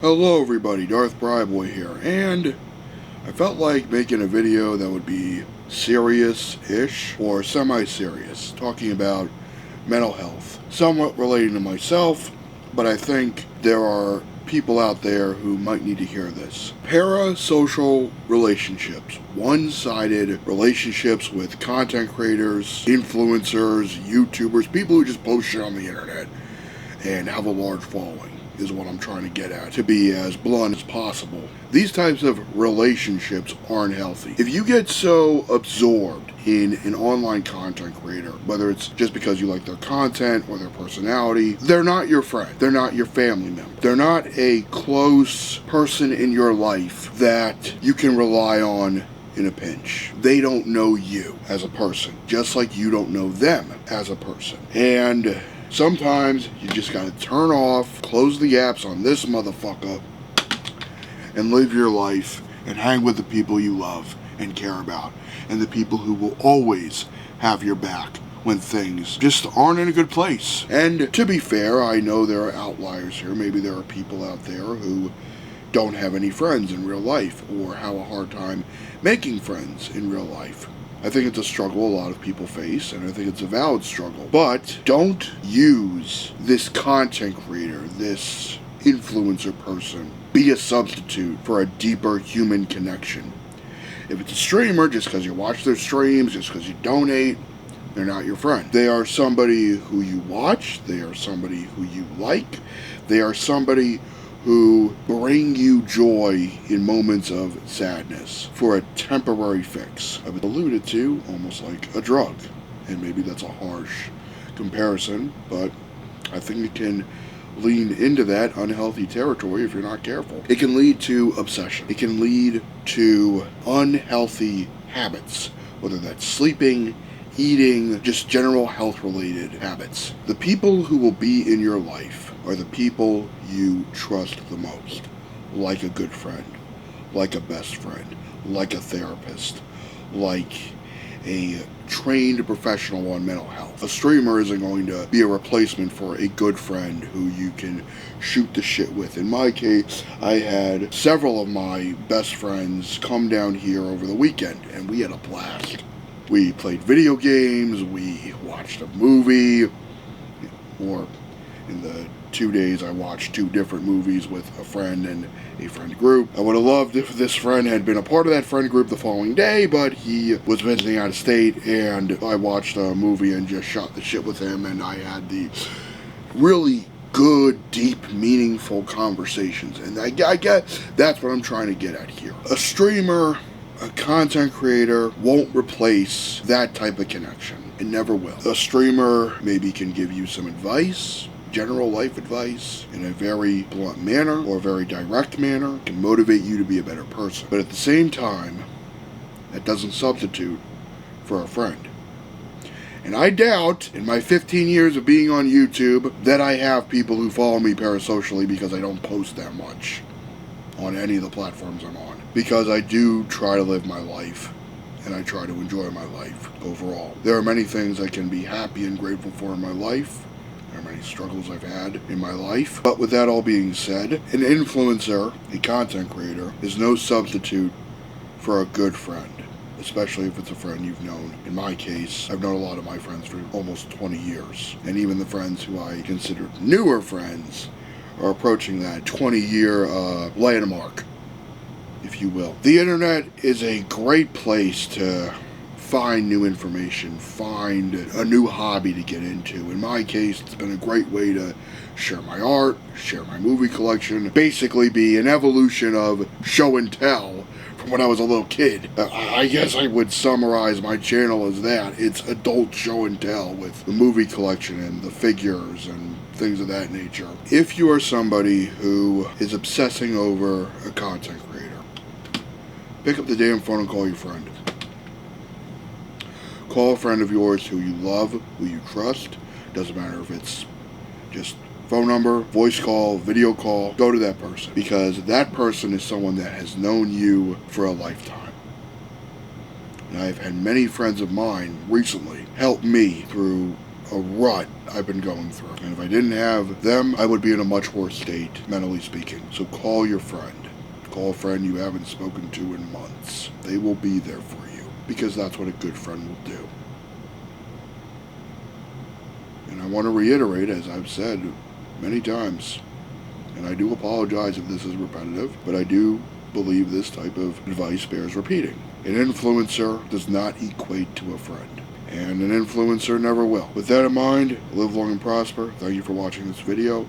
Hello everybody, Darth Bryboy here, and I felt like making a video that would be serious-ish or semi-serious, talking about mental health. Somewhat relating to myself, but I think there are people out there who might need to hear this. Parasocial relationships, one-sided relationships with content creators, influencers, YouTubers, people who just post shit on the internet and have a large following, is what I'm trying to get at, to be as blunt as possible. These types of relationships aren't healthy. If you get so absorbed in an online content creator, whether it's just because you like their content or their personality, they're not your friend. They're not your family member. They're not a close person in your life that you can rely on in a pinch. They don't know you as a person, just like you don't know them as a person. And sometimes you just gotta turn off, close the apps on this motherfucker, and live your life and hang with the people you love and care about, and the people who will always have your back when things just aren't in a good place. And to be fair, I know there are outliers here. Maybe there are people out there who don't have any friends in real life or have a hard time making friends in real life. I think it's a struggle a lot of people face, and I think it's a valid struggle. But don't use this content creator, this influencer person, be a substitute for a deeper human connection. If it's a streamer, just because you watch their streams, just because you donate, they're not your friend. They are somebody who you watch, they are somebody who you like, they are somebody who bring you joy in moments of sadness for a temporary fix. I've alluded to almost like a drug, and maybe that's a harsh comparison, but I think it can lean into that unhealthy territory if you're not careful. It can lead to obsession. It can lead to unhealthy habits, whether that's sleeping, eating, just general health-related habits. The people who will be in your life are the people you trust the most, like a good friend, like a best friend, like a therapist, like a trained professional on mental health. A streamer isn't going to be a replacement for a good friend who you can shoot the shit with. In my case, I had several of my best friends come down here over the weekend, and we had a blast. We played video games, we watched a movie, or in the 2 days I watched 2 different movies with a friend and a friend group. I would have loved if this friend had been a part of that friend group the following day, but he was visiting out of state, and I watched a movie and just shot the shit with him, and I had the really good, deep, meaningful conversations. And I get that's what I'm trying to get at here. A streamer, a content creator won't replace that type of connection. It never will. A streamer maybe can give you some advice, general life advice, in a very blunt manner or a very direct manner, can motivate you to be a better person. But at the same time, that doesn't substitute for a friend. And I doubt, in my 15 years of being on YouTube, that I have people who follow me parasocially because I don't post that much on any of the platforms I'm on. Because I do try to live my life, and I try to enjoy my life overall. There are many things I can be happy and grateful for in my life. There are many struggles I've had in my life. But with that all being said, an influencer, a content creator, is no substitute for a good friend, especially if it's a friend you've known. In my case, I've known a lot of my friends for almost 20 years. And even the friends who I considered newer friends are approaching that 20-year landmark, if you will. The internet is a great place to find new information, find a new hobby to get into. In my case, it's been a great way to share my art, share my movie collection, basically be an evolution of show and tell from when I was a little kid. I guess I would summarize my channel as that. It's adult show and tell with the movie collection and the figures and things of that nature. If you are somebody who is obsessing over a content creator, pick up the damn phone and call your friend. Call a friend of yours who you love, who you trust. Doesn't matter if it's just phone number, voice call, video call. Go to that person, because that person is someone that has known you for a lifetime. And I've had many friends of mine recently help me through a rut I've been going through. And if I didn't have them, I would be in a much worse state, mentally speaking. So call your friend. Call a friend you haven't spoken to in months. They will be there for you, because that's what a good friend will do. And I want to reiterate, as I've said many times, and I do apologize if this is repetitive, but I do believe this type of advice bears repeating. An influencer does not equate to a friend, and an influencer never will. With that in mind, live long and prosper. Thank you for watching this video.